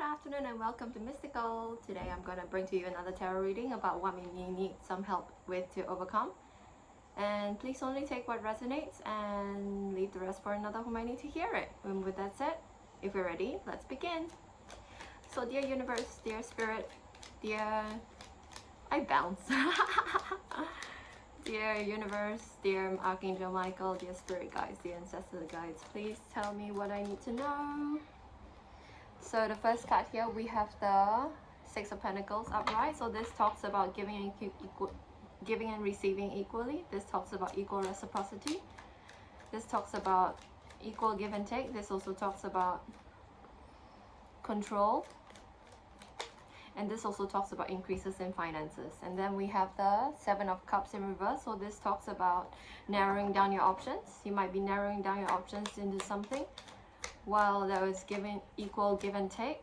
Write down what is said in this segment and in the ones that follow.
afternoon and welcome to Mystical. Today I'm going to bring to you another tarot reading about what you need some help with to overcome. And please only take what resonates and leave the rest for another who might need to hear it. And with that said, if you're ready, let's begin. So dear universe, dear spirit, dear... I bounce. Dear universe, dear Archangel Michael, dear spirit guides, dear ancestor guides, please tell me what I need to know. So the first card here, we have the Six of Pentacles upright. So this talks about giving and receiving equally. This talks about equal reciprocity. This talks about equal give and take. This also talks about control. And this also talks about increases in finances. And then we have the Seven of Cups in reverse. So this talks about narrowing down your options. You might be narrowing down your options into something while there is equal give and take.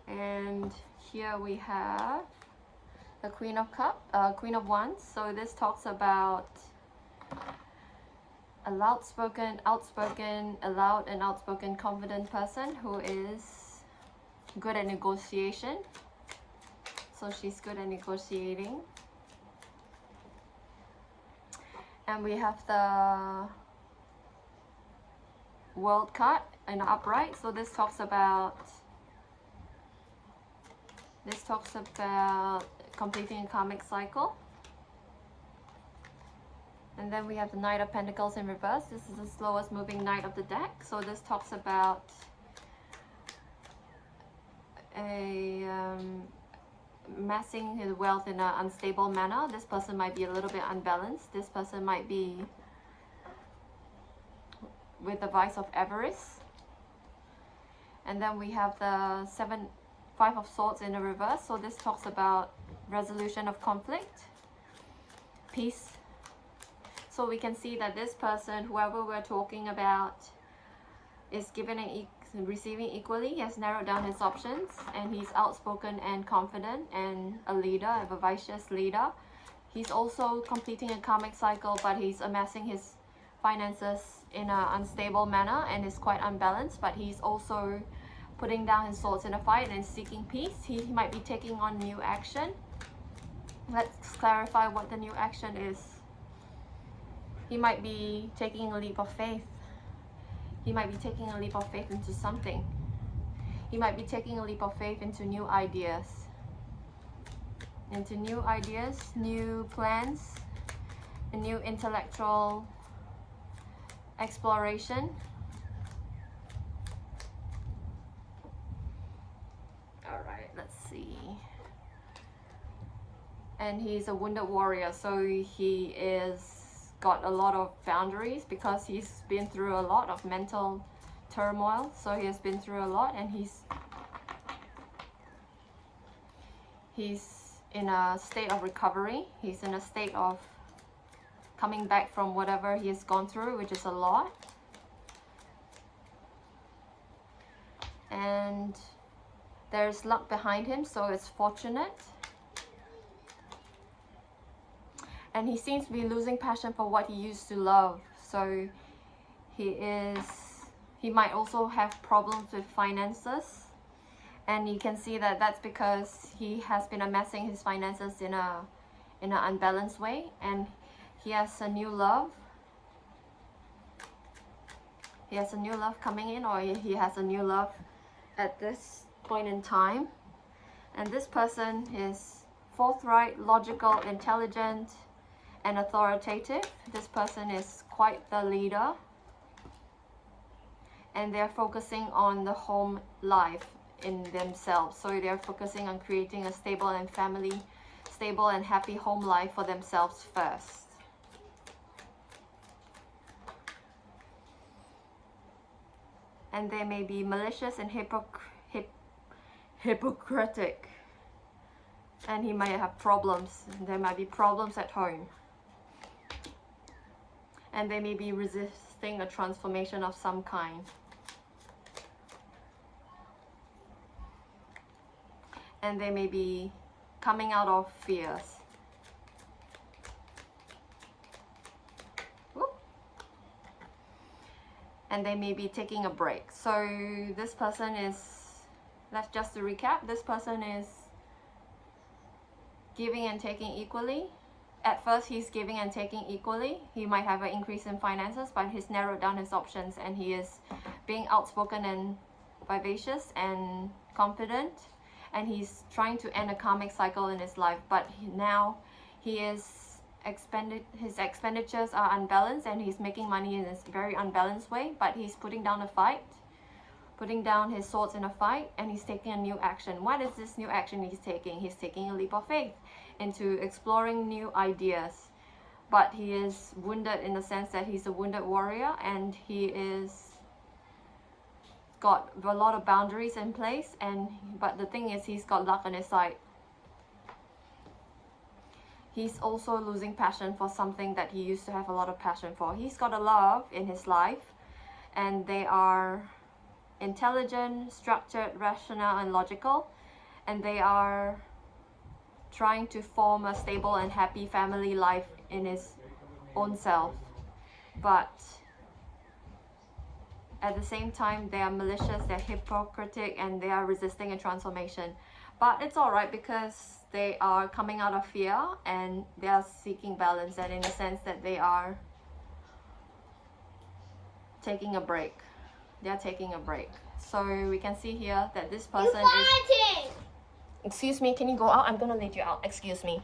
And here we have the Queen of Wands. So this talks about a loud and outspoken, confident person who is good at negotiation. So she's good at negotiating. And we have the World card in the upright. So this talks about completing a karmic cycle. And then we have the Knight of Pentacles in reverse. This is the slowest moving knight of the deck. So this talks about amassing his wealth in an unstable manner. This person might be a little bit unbalanced. This person might be with the vice of avarice. And then we have the Five of Swords in the reverse. So this talks about resolution of conflict, peace. So we can see that this person, whoever we're talking about, is giving and receiving equally. He has narrowed down his options and he's outspoken and confident and a leader, a vivacious leader. He's also completing a karmic cycle, but he's amassing his finances in an unstable manner and is quite unbalanced, but he's also putting down his swords in a fight and seeking peace. He might be taking on new action. Let's clarify what the new action is. He might be taking a leap of faith. He might be taking a leap of faith into something. He might be taking a leap of faith into new ideas. New plans, a new intellectual exploration. Alright, let's see. And he's a wounded warrior, so he is got a lot of boundaries because he's been through a lot of mental turmoil. So he has been through a lot and he's in a state of recovery. He's in a state of coming back from whatever he has gone through, which is a lot. And there's luck behind him, so it's fortunate. And he seems to be losing passion for what he used to love. So he might also have problems with finances. And you can see that that's because he has been amassing his finances in an unbalanced way. And he has a new love. He has a new love coming in, or he has a new love at this point in time. And this person is forthright, logical, intelligent, and authoritative. This person is quite the leader, and they're focusing on the home life in themselves. So they're focusing on creating a stable and happy home life for themselves first. And they may be malicious and hypocritic, and he might have problems. There might be problems at home. And they may be resisting a transformation of some kind. And they may be coming out of fears. and they may be taking a break. So this person is, let's just to recap, this person is giving and taking equally. At first he's giving and taking equally. He might have an increase in finances, but he's narrowed down his options, and he is being outspoken and vivacious and confident, and he's trying to end a karmic cycle in his life. But now he is his expenditures are unbalanced, and he's making money in this very unbalanced way, but he's putting down a fight, putting down his swords in a fight, and he's taking a new action. What is this new action he's taking? He's taking a leap of faith into exploring new ideas. But he is wounded in the sense that he's a wounded warrior, and he is got a lot of boundaries in place, but the thing is, he's got luck on his side. He's also losing passion for something that he used to have a lot of passion for. He's got a love in his life, and they are intelligent, structured, rational, and logical, and they are trying to form a stable and happy family life in his own self. But at the same time, they are malicious, they're hypocritic, and they are resisting a transformation. But it's alright, because they are coming out of fear, and they are seeking balance, and in a sense that they are taking a break. They are taking a break. So we can see here that this person is... Excuse me, can you go out? I'm gonna lead you out. Excuse me.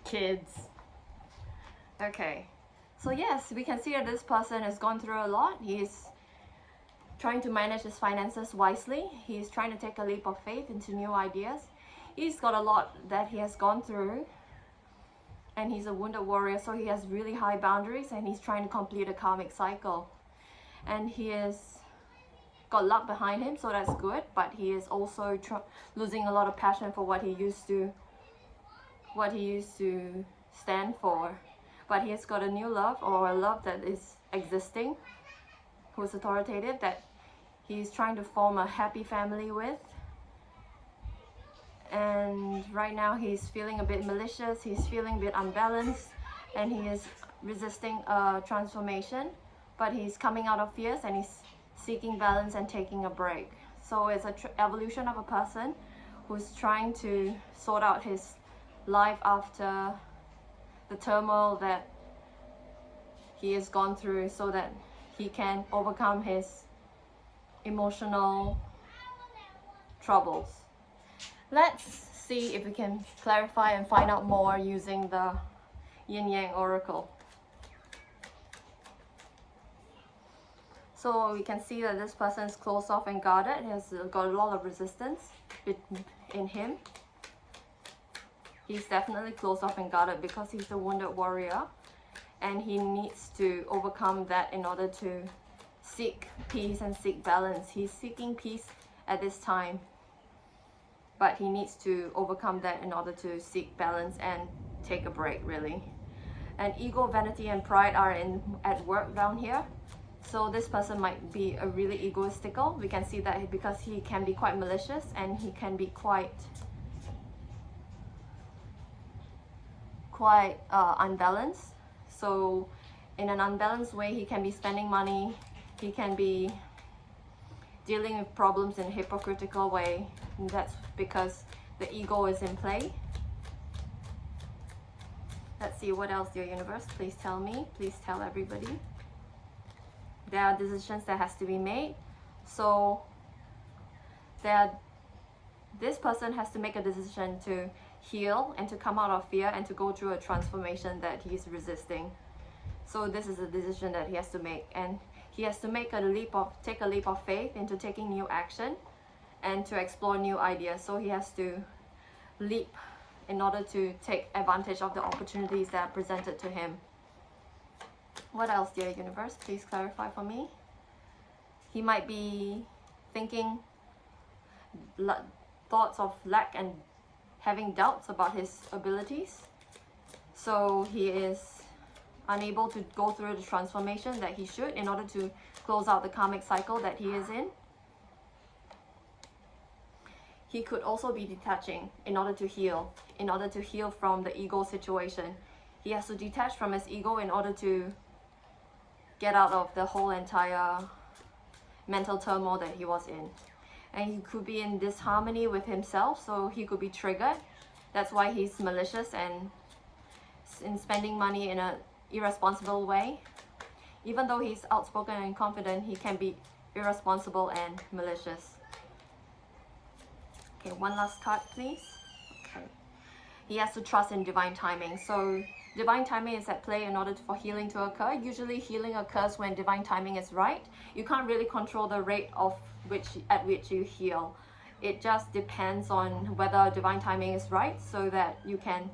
Kids. Okay, so yes, we can see that this person has gone through a lot. He's trying to manage his finances wisely. He's trying to take a leap of faith into new ideas. He's got a lot that he has gone through, and he's a wounded warrior, so he has really high boundaries, and he's trying to complete a karmic cycle. And he has got luck behind him, so that's good, but he is also losing a lot of passion for what he used to stand for. But he has got a new love, or a love that is existing, who's authoritative, that he's trying to form a happy family with. And right now he's feeling a bit malicious, he's feeling a bit unbalanced, and he is resisting a transformation, but he's coming out of fears, and he's seeking balance and taking a break. So it's an evolution of a person who's trying to sort out his life after the turmoil that he has gone through, so that he can overcome his emotional troubles. Let's see if we can clarify and find out more using the Yin Yang Oracle. So we can see that this person is closed off and guarded. He has got a lot of resistance in him. He's definitely closed off and guarded because he's a wounded warrior, and he needs to overcome that in order to seek peace and seek balance. He's seeking peace at this time, but he needs to overcome that in order to seek balance and take a break, really. And ego, vanity, and pride are at work down here. So this person might be a really egoistical. We can see that because he can be quite malicious, and he can be quite unbalanced. So in an unbalanced way, he can be spending money, he can be dealing with problems in a hypocritical way, and that's because the ego is in play. Let's see what else, dear universe. Please tell me, please tell everybody. There are decisions that has to be made. So this person has to make a decision to heal and to come out of fear and to go through a transformation that he's resisting. So this is a decision that he has to make, and he has to take a leap of faith into taking new action and to explore new ideas. So he has to leap in order to take advantage of the opportunities that are presented to him. What else, dear universe? Please clarify for me. He might be thinking thoughts of lack and having doubts about his abilities. So he is unable to go through the transformation that he should in order to close out the karmic cycle that he is in. He could also be detaching in order to heal from the ego situation. He has to detach from his ego in order to get out of the whole entire mental turmoil that he was in. And he could be in disharmony with himself, so he could be triggered. That's why he's malicious and in spending money in an irresponsible way. Even though he's outspoken and confident, he can be irresponsible and malicious. Okay, one last card, please. Okay. He has to trust in divine timing. So divine timing is at play in order for healing to occur. Usually healing occurs when divine timing is right. You can't really control the rate at which you heal. It just depends on whether divine timing is right, so that you can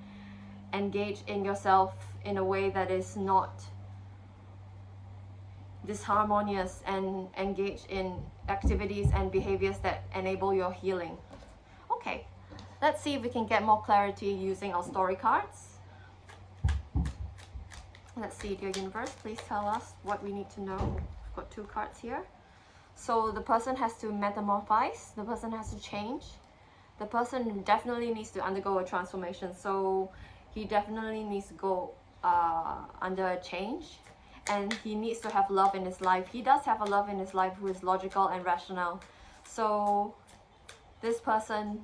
engage in yourself in a way that is not disharmonious and engage in activities and behaviors that enable your healing. Okay, let's see if we can get more clarity using our story cards. Let's see, dear universe, please tell us what we need to know. I've got 2 cards here. So the person has to metamorphose, the person has to change. The person definitely needs to undergo a transformation, so he definitely needs to go under a change. And he needs to have love in his life. He does have a love in his life who is logical and rational. So this person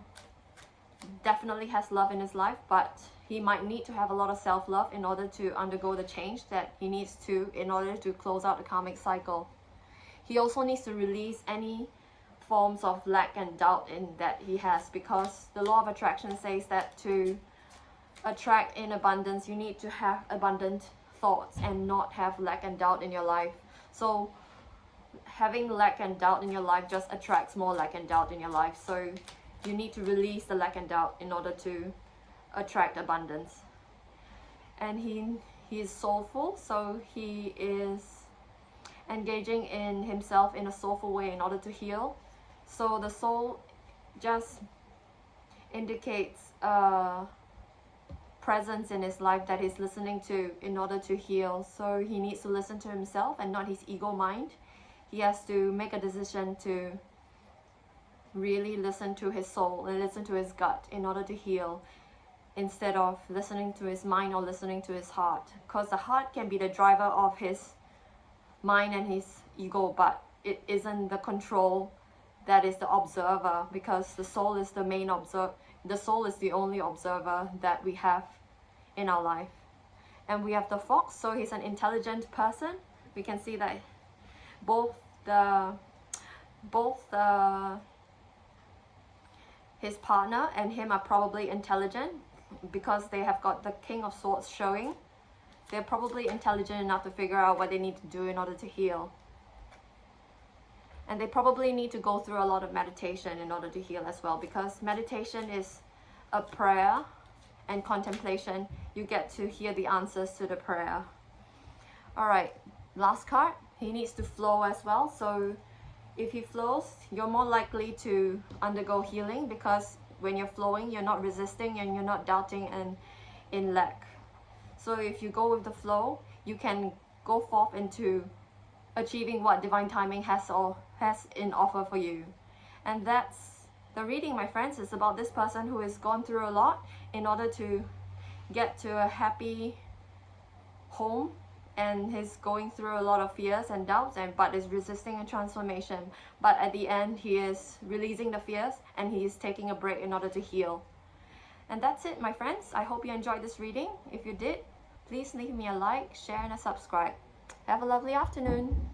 definitely has love in his life, but he might need to have a lot of self-love in order to undergo the change that he needs to in order to close out the karmic cycle. He also needs to release any forms of lack and doubt in that he has, because the law of attraction says that to attract in abundance, you need to have abundant thoughts and not have lack and doubt in your life. So having lack and doubt in your life just attracts more lack and doubt in your life. So you need to release the lack and doubt in order to attract abundance. And he is soulful, so he is engaging in himself in a soulful way in order to heal. So the soul just indicates presence in his life that he's listening to in order to heal. So he needs to listen to himself and not his ego mind. He has to make a decision to really listen to his soul and listen to his gut in order to heal, instead of listening to his mind or listening to his heart, because the heart can be the driver of his mind and his ego, but it isn't the control that is the observer, because the soul is the main observer. The soul is the only observer that we have in our life. And we have the fox, so he's an intelligent person. We can see that his partner and him are probably intelligent, because they have got the King of Swords showing. They're probably intelligent enough to figure out what they need to do in order to heal. And they probably need to go through a lot of meditation in order to heal as well, because meditation is a prayer, and contemplation, you get to hear the answers to the prayer. Alright, last card. He needs to flow as well. So if he flows, you're more likely to undergo healing, because when you're flowing, you're not resisting and you're not doubting and in lack. So if you go with the flow, you can go forth into achieving what divine timing has in offer for you. And that's the reading, my friends. Is about this person who has gone through a lot in order to get to a happy home, and he's going through a lot of fears and doubts, but is resisting a transformation. But at the end, he is releasing the fears and he is taking a break in order to heal. And that's it, my friends. I hope you enjoyed this reading. If you did, please leave me a like, share and a subscribe. Have a lovely afternoon.